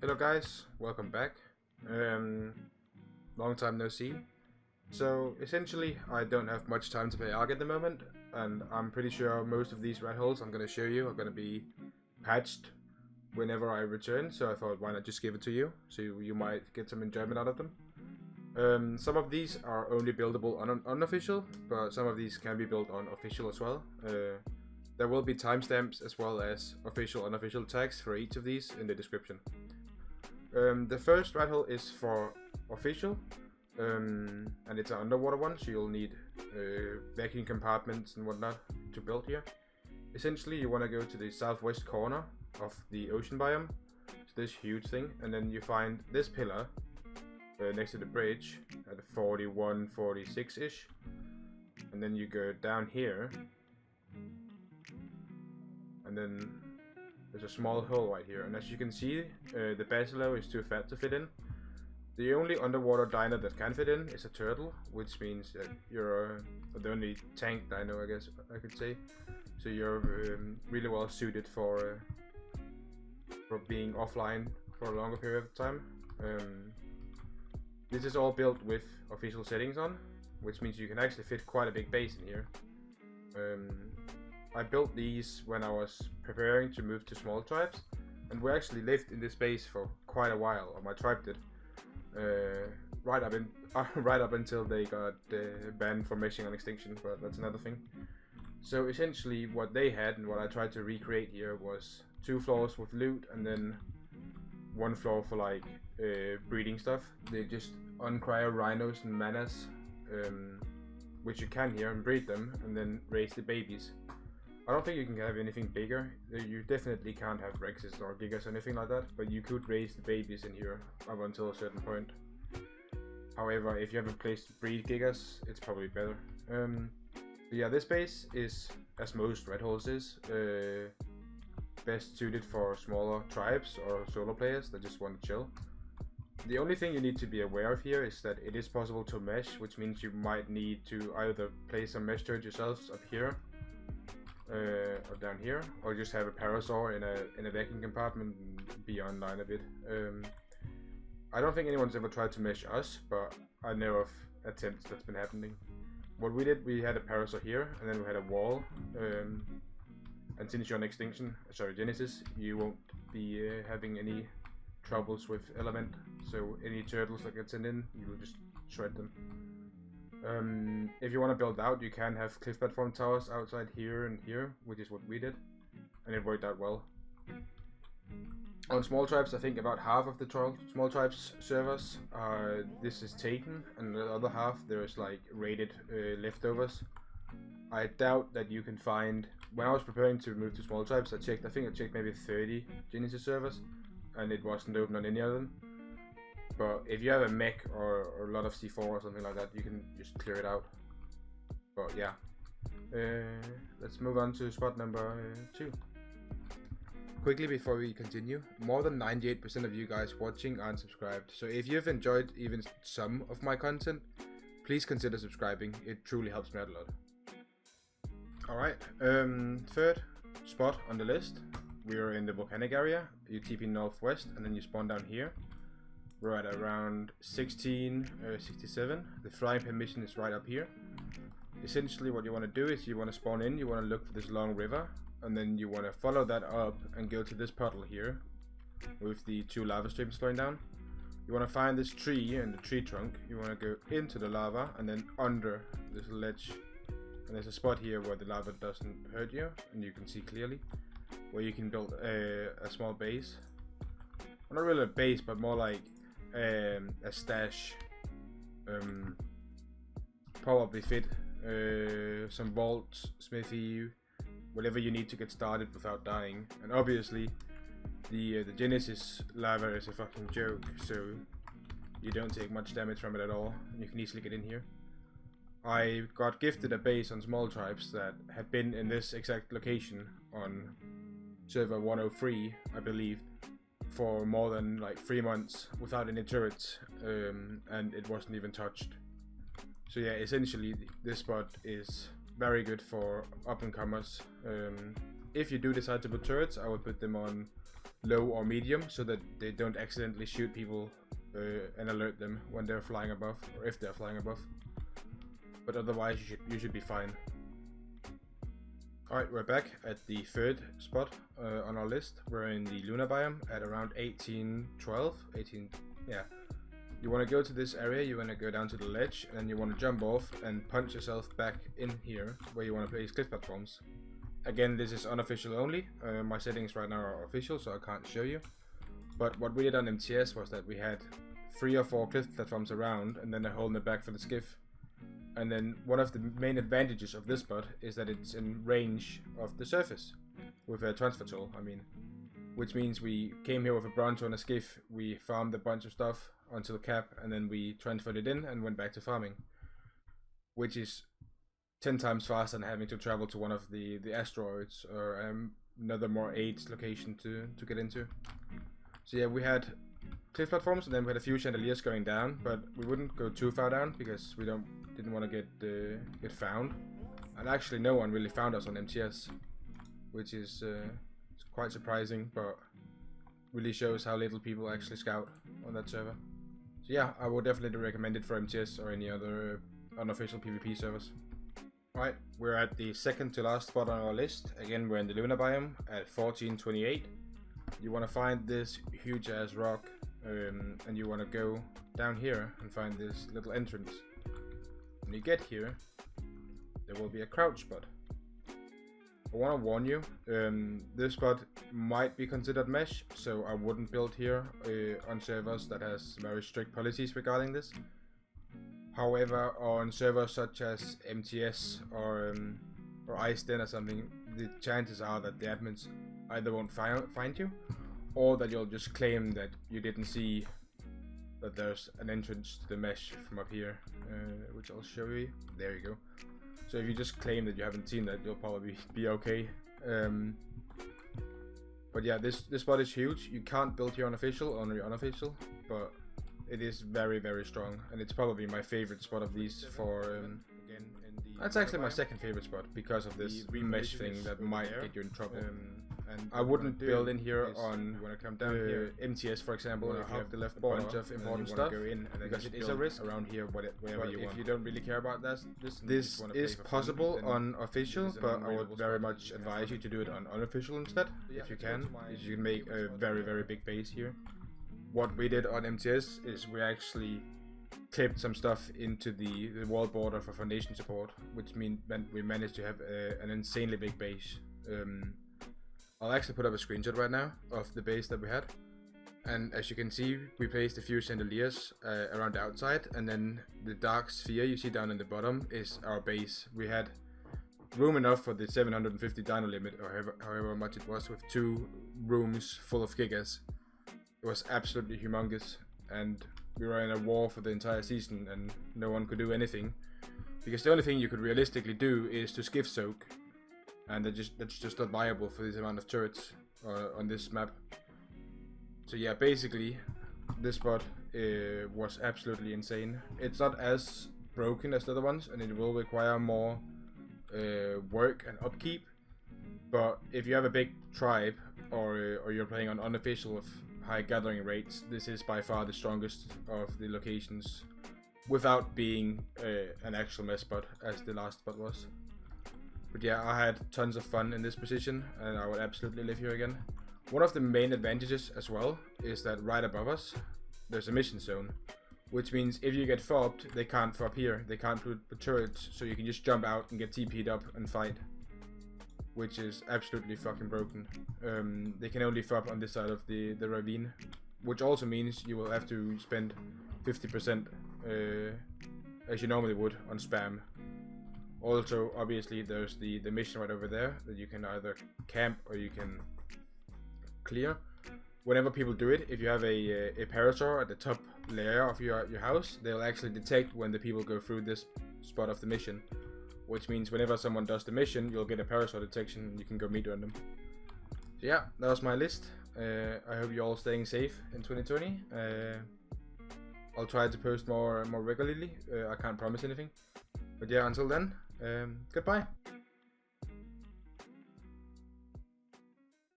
Hello guys, welcome back. Long time no see. So essentially I don't have much time to play ARK at the moment, and I'm pretty sure most of these rat holes I'm going to show you are going to be patched whenever I return, so I thought why not just give it to you, so you might get some enjoyment out of them. Some of these are only buildable on unofficial, but some of these can be built on official as well. There will be timestamps as well as official and unofficial tags for each of these in the description. The first rat hole is for official, and it's an underwater one, so you'll need vacuum compartments and whatnot to build here. Essentially, you want to go to the southwest corner of the ocean biome, so this huge thing, and then you find this pillar next to the bridge at 41, 46-ish, and then you go down here, and then there's a small hole right here, and as you can see, the bachelor is too fat to fit in. The only underwater dino that can fit in is a turtle, which means that you're the only tank dino, I guess I could say. So you're really well suited for being offline for a longer period of time. This is all built with official settings on, which means you can actually fit quite a big base in here. I built these when I was preparing to move to small tribes, and we actually lived in this base for quite a while, or my tribe did, right up until they got banned from meshing on extinction, but that's another thing. So essentially what they had and what I tried to recreate here was 2 floors with loot, and then 1 floor for like breeding stuff. They just uncryo rhinos and manas, which you can here, and breed them and then raise the babies. I don't think you can have anything bigger. You definitely can't have Rexes or Gigas or anything like that, but you could raise the babies in here up until a certain point. However, if you have a place to breed Gigas, it's probably better. Yeah, this base is, as most rat holes is, best suited for smaller tribes or solo players that just want to chill. The only thing you need to be aware of here is that it is possible to mesh, which means you might need to either place some mesh turret yourselves up here, or down here, or just have a parasaur in a vacuum compartment and be online a bit. I don't think anyone's ever tried to mesh us, but I know of attempts that's been happening. What we did, we had a parasaur here, and then we had a wall, and since you're on Genesis, you won't be having any troubles with element, so any turtles that get sent in, you will just shred them. If you want to build out, you can have cliff platform towers outside here and here, which is what we did, and it worked out well. On small tribes, I think about half of the small tribes servers this is taken, and the other half there's like raided leftovers. I doubt that you can find. When I was preparing to move to small tribes, I think I checked maybe 30 Genesis servers, and it wasn't open on any of them. But if you have a mech or a lot of C4 or something like that, you can just clear it out. But yeah, let's move on to spot number 2. Quickly before we continue, more than 98% of you guys watching aren't subscribed, so if you've enjoyed even some of my content, please consider subscribing. It truly helps me out a lot. Alright, third spot on the list, we are in the Volcanic area. You TP northwest and then you spawn down here. We're at around 67. The flying permission is right up here. Essentially what you want to do is you want to spawn in, you want to look for this long river, and then you want to follow that up and go to this puddle here with the 2 lava streams flowing down. You want to find this tree and the tree trunk. You want to go into the lava and then under this ledge. And there's a spot here where the lava doesn't hurt you, and you can see clearly, where you can build a small base. Well, not really a base, but more like a stash. Probably fit some vaults, smithy, whatever you need to get started without dying. And obviously the Genesis lava is a fucking joke, so you don't take much damage from it at all, and you can easily get in here. I got gifted a base on small tribes that had been in this exact location on server 103, I believe, for more than like 3 months without any turrets, and it wasn't even touched. So yeah, essentially this spot is very good for up and comers. If you do decide to put turrets, I would put them on low or medium, so that they don't accidentally shoot people and alert them when they're flying above, or if they're flying above. But otherwise you should be fine. Alright, we're back at the third spot on our list. We're in the Lunar biome at around 1812. Yeah. You want to go to this area, you want to go down to the ledge, and you want to jump off and punch yourself back in here where you want to place cliff platforms. Again, this is unofficial only. My settings right now are official, so I can't show you. But what we did on MTS was that we had 3 or 4 cliff platforms around, and then a hole in the back for the skiff. And then one of the main advantages of this spot is that it's in range of the surface with a transfer tool, which means we came here with a bronto and a skiff, we farmed a bunch of stuff until cap, and then we transferred it in and went back to farming, which is 10 times faster than having to travel to one of the asteroids or another more AIDS location to get into. So yeah, we had cliff platforms, and then we had a few chandeliers going down, but we wouldn't go too far down because we didn't want to get found. And actually no one really found us on MTS, which is quite surprising, but really shows how little people actually scout on that server. So yeah, I would definitely recommend it for MTS or any other unofficial PvP servers. Alright, we're at the second to last spot on our list. Again, we're in the Lunar biome at 1428. You want to find this huge ass rock, and you want to go down here and find this little entrance. When you get here, there will be a crouch spot. I want to warn you, this spot might be considered mesh, so I wouldn't build here on servers that has very strict policies regarding this. However, on servers such as MTS or Ice Den or something, the chances are that the admins either won't find you, or that you'll just claim that you didn't see that there's an entrance to the mesh from up here, which I'll show you. There you go. So if you just claim that you haven't seen that, you'll probably be okay. But yeah, this spot is huge. You can't build here on official, only unofficial, but it is very, very strong, and it's probably my favorite spot of these for... that's actually my second favorite spot because of this mesh thing that might get you in trouble. And I wouldn't build in here on when I come down here MTS, for example, if you have the left border, bunch of important stuff, go in, and because it is a risk around here wherever you want. If you don't really care about that, this is possible on official, but I would very much advise you to do it on unofficial instead, if you can. You can make a very, very big base here. What we did on MTS is we actually clipped some stuff into the wall border for foundation support, which meant we managed to have an insanely big base. I'll actually put up a screenshot right now of the base that we had, and as you can see, we placed a few chandeliers around the outside, and then the dark sphere you see down in the bottom is our base. We had room enough for the 750 dino limit, or however much it was, with 2 rooms full of gigas. It was absolutely humongous, and we were in a war for the entire season, and no one could do anything, because the only thing you could realistically do is to skiff soak, and that's just not viable for this amount of turrets on this map. So yeah, basically this spot was absolutely insane. It's not as broken as the other ones, and it will require more work and upkeep, but if you have a big tribe or you're playing on unofficial with high gathering rates, this is by far the strongest of the locations, without being an actual mess spot as the last spot was. But yeah, I had tons of fun in this position, and I would absolutely live here again. One of the main advantages as well is that right above us there's a mission zone, which means if you get fobbed, they can't fob here. They can't put turrets, so you can just jump out and get TP'd up and fight, which is absolutely fucking broken. They can only fob on this side of the ravine, which also means you will have to spend 50% as you normally would on spam. Also, obviously, there's the mission right over there that you can either camp or you can clear. Whenever people do it, if you have a parasaur at the top layer of your house, they'll actually detect when the people go through this spot of the mission, which means whenever someone does the mission, you'll get a parasaur detection and you can go meet on them. So yeah, that was my list. I hope you're all staying safe in 2020. I'll try to post more regularly. I can't promise anything, but yeah, until then, goodbye.